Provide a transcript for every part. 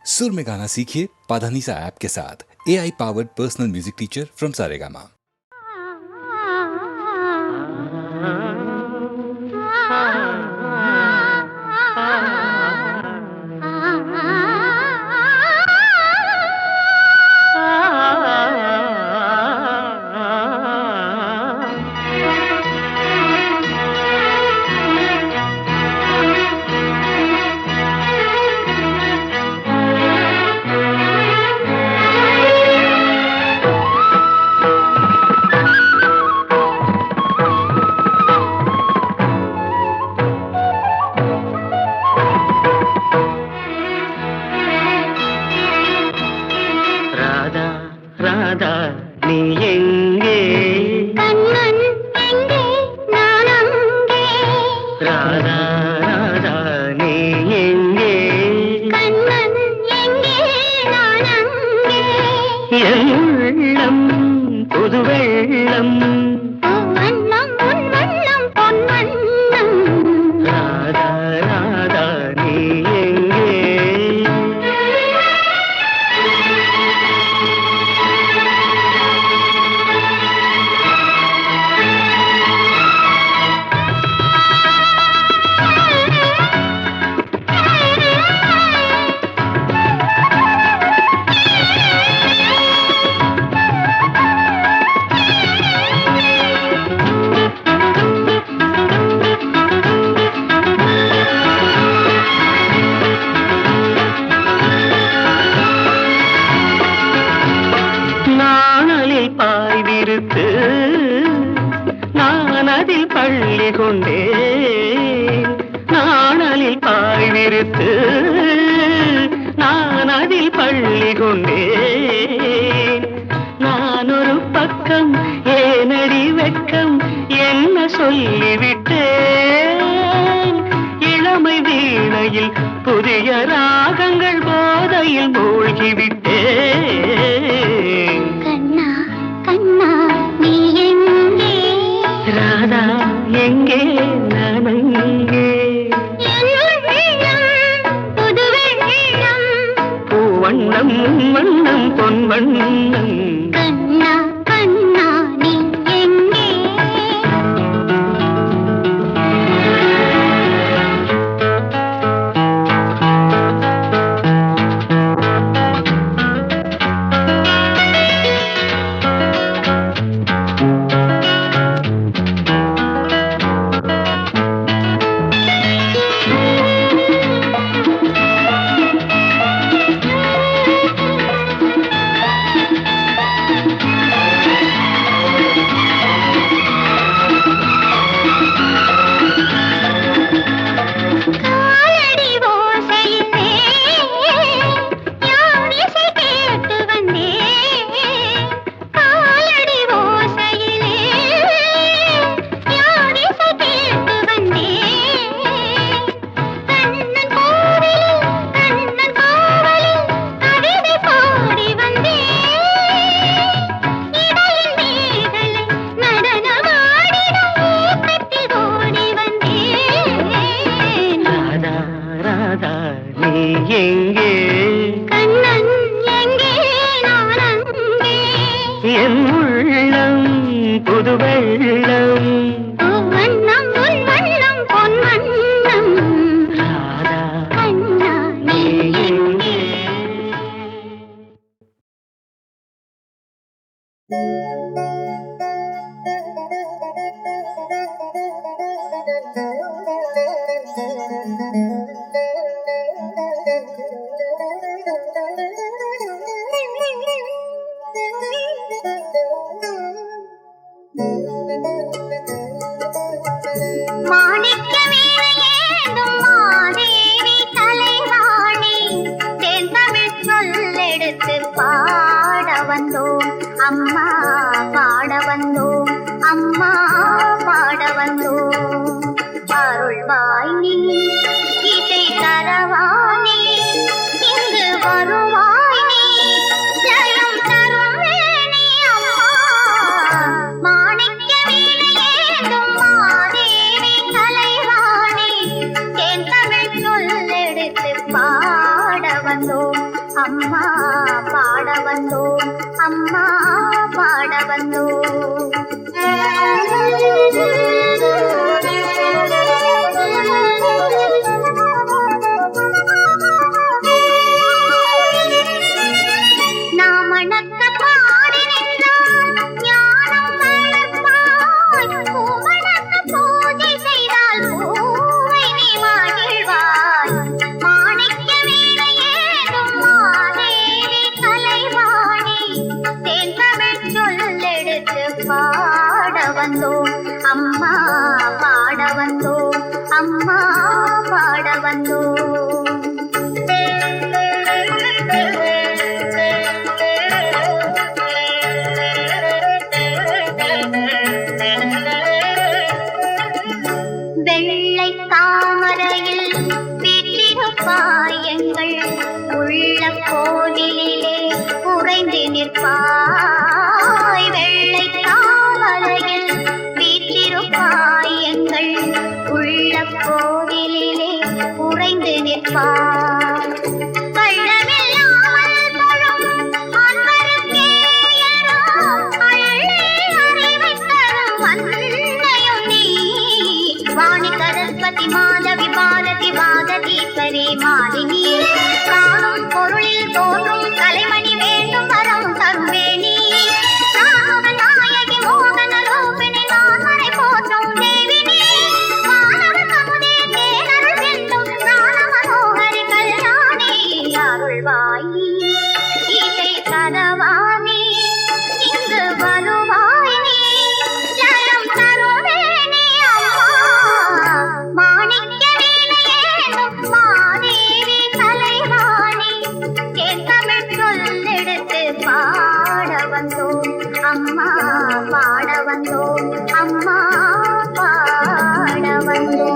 सुर में गाना सीखिए पाधानीसा ऐप के साथ। AI powered personal music teacher from Saregama. Radha நீ எங்கே? கண்ணன் எங்கே? நான் அங்கே. ராதா ராதா நீ எங்கே? கண்ணன் எங்கே? நான் அங்கே. என் உள்ளம் புது வெள்ளம். வண்ணம் உன் வண்ணம் பொன் வண்ணம். ராதா ராதா நீ எங்கே? பாய்விருத்து நான் அதில் பள்ளி கொண்டேன். நாணலில் பாய்விருத்து நான் அதில் பள்ளி கொண்டேன். நான் ஒரு பக்கம் ஏனடி வெட்கம் என்ன சொல்லிவிட்டேன். இளமை வீணையில் புதிய ராகங்கள் போதையில் மூழ்கிவிட்டேன். கண்ணா நீ எங்கே? ராதா எங்கே? நான் அங்கே. புது வெள்ளம். பூவண்ணம் வண்ணம் பொன் வண்ணம். கண்ணா கண்ணா நீ எங்கே? எங்கே? கண்ணன் எங்கே? நான் அங்கே. என் உள்ளம் புது வெள்ளம். வண்ணம் உன் வண்ணம் பொன் வண்ணம். ராதா கண்ணா நீ எங்கே? மாணிக்க வீணையேந்தும் மாதேவி தலைவாணி தென்தமிழ் சொல்லெடுத்து பாட வந்தோம் அம்மா, பாட வந்தோம் அம்மா, பாட வந்தோம். அருள்வாய் நீ இசை தரவாணி, இங்கு வருவாய் நீ ஜெயம் தரும் வேணி அம்மா. மாணிக்க வீணையேந்தும் மாதேவி தலைவாணி தென்தமிழ் சொல்லெடுத்து பாட வந்தோம். வந்தோம் அம்மா பாட வந்தோம் அம்மா பாட வந்தோம் நாமணக்க பாடி நின்றால் ஞானம் வளர்ப்பாய் பூமணக்க பூஜை செய்தால் பூவை நீ மகிழ்வாய் மாணிக்க வீணையேதும் மாதேவி கலைவாணி தேன் தமிழ் சொல்லெடுத்து பாட வந்தோம் அம்மா பாட வந்தோம் அம்மா பாட வந்தோம் வெள்ளை தாமரையில் வீற்றிருப்பாய் எங்கள் உள்ள கோவிலிலே உறைந்து நிற்பாய் வெள்ளை தாமரையில் வீற்றிருப்பாய் எங்கள் உள்ள கோவிலிலே உறைந்து நிற்பாய் கள்ளமில்லாமல் தொழும் அன்பருக்கே எல்லாம் அள்ளி அறிவைத் தரும் அன்னையும் நீ வாணி சரஸ்வதி மாதவி பாரதி வாகதீஸ்வரி மாலினி காணும் பொருளில் தோன்றும் கலைமணி வேண்டும் வரம் தருவேணி நாயகி மோகன ரூபிணி நான்மறை போற்றும் தேவினி மாணவ கமுதே தேனருள் செல்லும் ஞான மனோகரி கல்யாணி அருள்வாயி இசை தரவாணி இங்கு வருவாய் நீ ஜலம் தருவேணி அம்மா மாணிக்க வீணையேதும் மாதேவி கலைவாணி என் தமிழ் சொல்லெடுத்து பாட வந்தோம் அம்மா பாட வந்தோம் அம்மா பாட வந்தோம்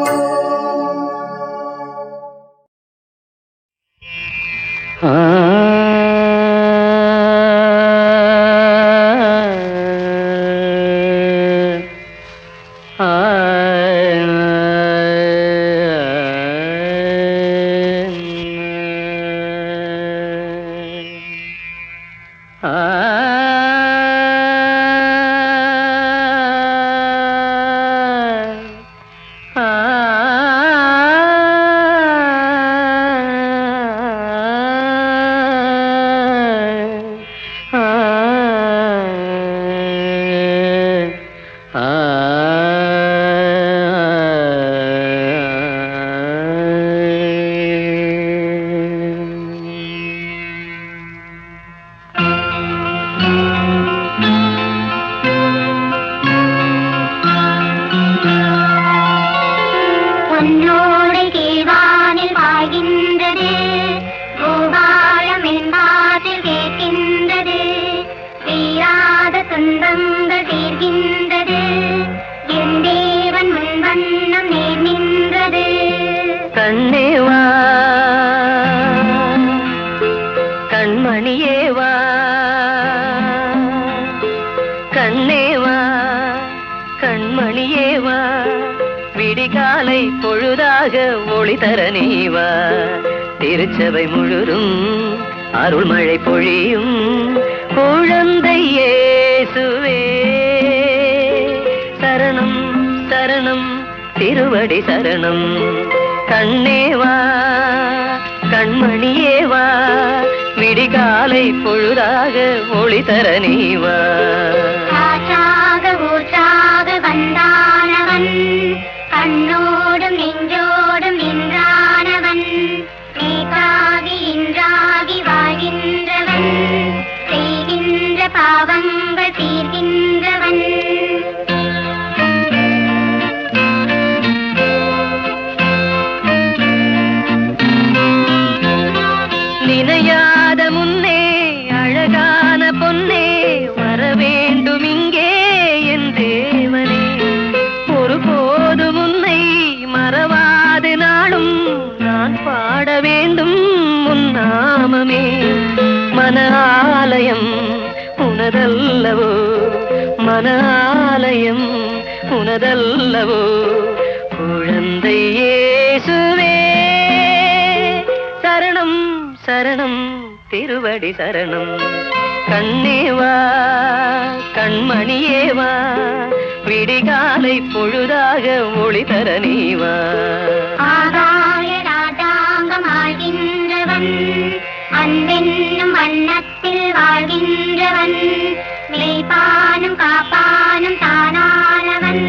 பொன்னோடை கீழ்வானில் பாய்கின்றது பூபாலம் என்பாதில் கேட்கின்றது தீராத துன்பங்கள் தீர்கின்றது என் தேவன் முன்வண்ணம் நேர் நின்றது கண்ணேவா கண்மணியேவா கண்ணேவா கண்மணியேவா விடிகாலை பொழுதாக ஒளி தர நீவா திருச்சபை முழுதும் அருள்மழை பொழியும் குழந்தை இயேசுவே சரணம் சரணம் திருவடி சரணம் கண்ணேவா கண்மணியேவா விடிகாலை பொழுதாக ஒளி தர நீவா காற்றாக ஊற்றாக வந்தானவன் கண்ணோடும் நெஞ்சோடும் நின்றானவன் நேகாகி இன்றாகி வாழ்கின்றவன் செய்கின்ற பாவங்கள் தீர்கின்றவன் நினையாத முன்னே அழகான பொன்னே வர வேண்டும் இங்கே என் தேவனே ஒருபோது முன்னை மறவாது நாளும் நான் பாட வேண்டும் உன் நாமமே மன ஆலயம் உனதல்லவோ மன ஆலயம் உனதல்லவோ குழந்தை இயேசுவே சரணம் சரணம் திருவடி சரணம். கண்ணேவா கண்மணியேவா விடிகாலை பொழுதாக ஒளி தர நீவா. ஆகாய ராஜாங்கம் ஆகின்றவன் அன்பென்னும் வண்ணத்தில் வாழ்கின்றவன் மெய்ப்பானும் காப்பானும் தானானவன்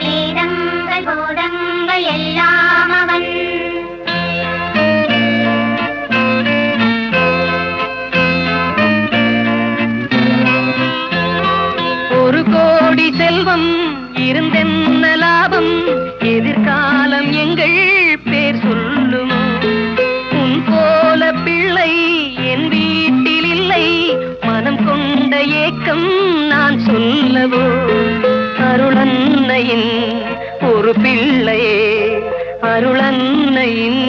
வேதங்கள் போதங்கள் எல்லாம் அவன். ஒரு கோடி செல்வம் இருந்தென்ன லாபம் எதிர்காலம் எங்கள் பேர் சொல்லுமோ. உன் போல பிள்ளை என் வீட்டில் இல்லை மனம் கொண்ட ஏக்கம் நான் சொல்லவோ. அருளன்னையின் ஒரு பிள்ளையே அருளன்னையின்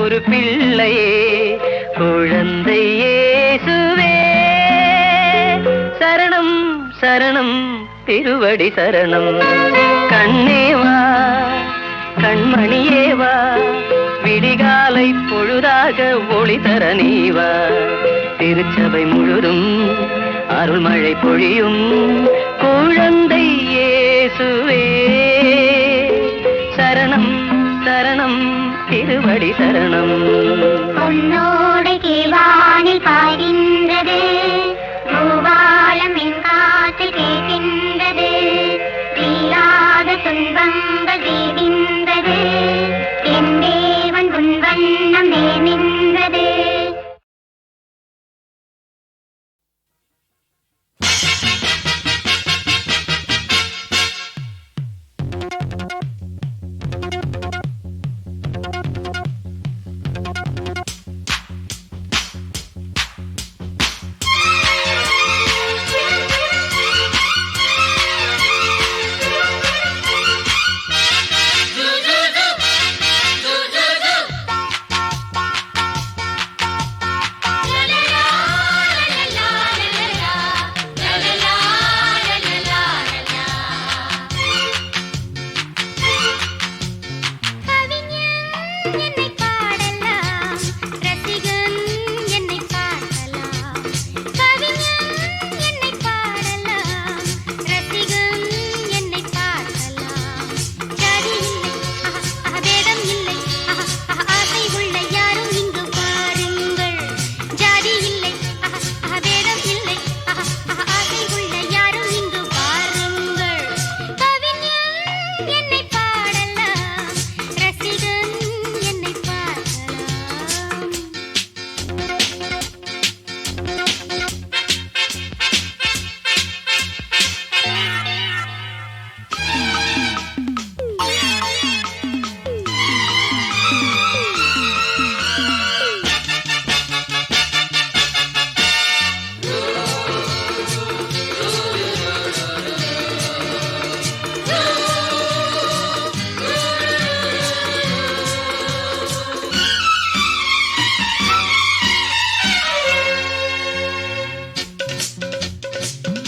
ஒரு பிள்ளையே குழந்தை இயேசுவே சரணம் சரணம் திருவடி சரணம். கண்ணேவா கண்மணியேவா விடிகாலை பொழுதாக ஒளி தர நீவா. திருச்சபை முழுதும் அருள்மழை பொழியும் குழந்தை இயேசுவே சரணம் சரணம் திருவடி சரணம். பொன்னோடு கீழ்வானில் பாய்கின்றது பூபாலம் என் காற்றில் கேட்கின்றது தீராத துன்பங்கள் தீர்கின்றது என் தேவன் உன் வண்ணம் நேர்கின்றது.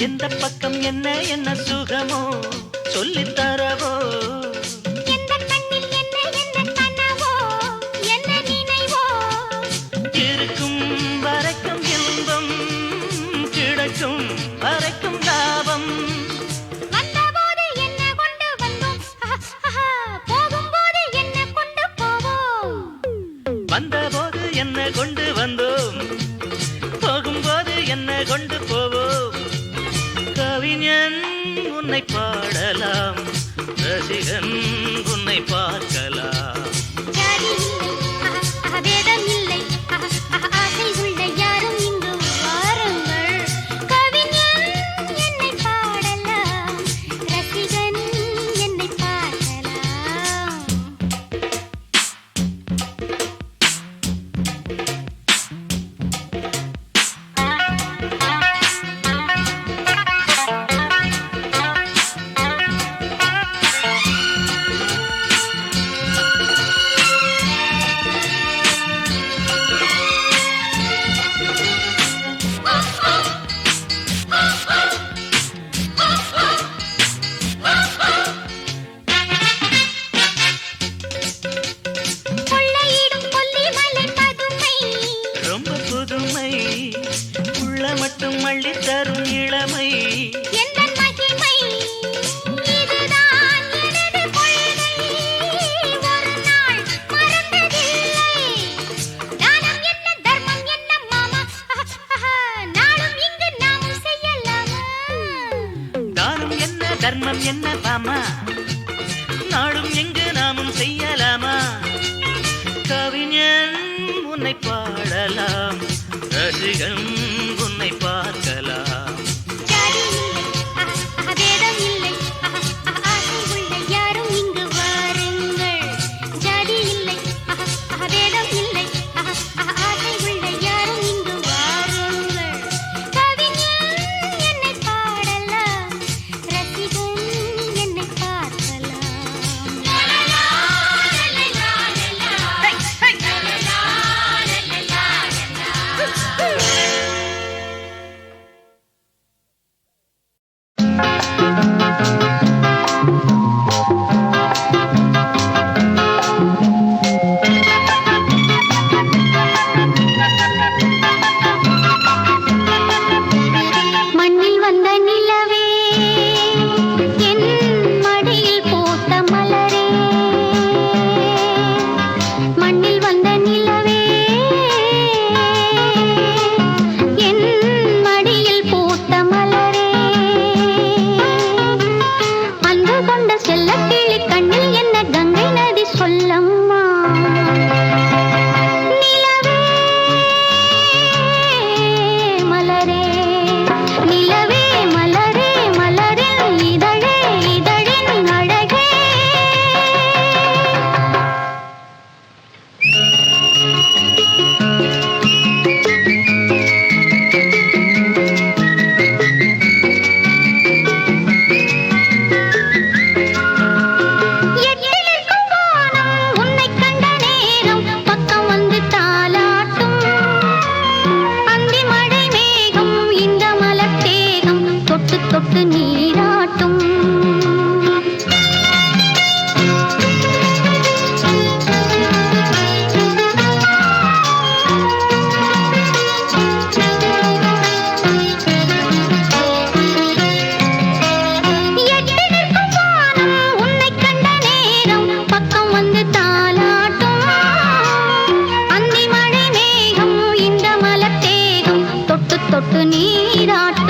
எந்த பக்கம் என்ன என்ன சுகமோ சொல்லித் தரவோ. எந்த கண்ணில் என்ன என்ன கனவோ என்ன நினைவோ. இருக்கும் வரைக்கும் இன்பம் கிடைக்கும் வரைக்கும் லாபம். வந்தபோது என்ன கொண்டு வந்தோம் போகும்போது என்ன கொண்டு போவோம். வந்தபோது என்ன கொண்டு வந்தோம் போகும்போது என்ன கொண்டு போவோம். கவிஞன் உன்னை பாடலாம் ரசிகன் உன்னை பார்க்கலாம். ஜாதி இல்லை வேதம் இல்லை ஆசை உள்ள யாரும் இங்கு வாருங்கள். கவிஞன் என்னை பாடலாம் ரசிகன் என்னை பார்க்கலாம். மட்டும் அள்ளி தரும் இளமை எந்தன் மகிமை இதுதான் எனது கொள்கை ஒரு நாள் மறந்ததில்லை தானம் என்ன தர்மம் என்ன மாமா நாளும் இங்கு நாமும் செய்யலாமா தானம் என்ன தர்மம் என்ன பாமா நாளும் எங்கு நாமும் செய்யலாமா கவிஞன் உன்னை பாடலாம் ரசிகன் உன்னை பார்க்கலாம் ஜாதி இல்லை வேதம் இல்லை ஆசை உள்ள யாரும் இங்கு வாருங்கள் ஜாதி இல்லை வேதம் இல்லை ஆசை உள்ள யாரும் இங்கு வாருங்கள் கவிஞன் என்னை பாடலாம் ரசிகன் என்னை பார்க்கலாம் மண்ணில் வந்த நிலவே என் மடியில் பூத்த மலரே மண்ணில் வந்த நிலவே என் மடியில் பூத்த மலரே அன்பு கொண்ட செல்லக்கிளி கண்ணில் என்ன கங்கை நதி சொல்லம்மா நிலவே மலரே நிலவே மலரே மலரின் இதழே இதழின் அழகே எட்டிலிருக்கும் வானம் உன்னைக் கண்ட நேரம் பக்கம் வந்து தாலாட்டும் அந்தி மழை மேகம் இந்த மலர் தேகம் தொட்டு தொட்டு நீராட்டும் எட்டிலிருக்கும் வானம் உன்னைக் கண்ட நேரம் பக்கம் வந்து தாலாட்டும் அந்தி மழை மேகம் இந்த மலர் தேகம் தொட்டு தொட்டு நீராட்டும்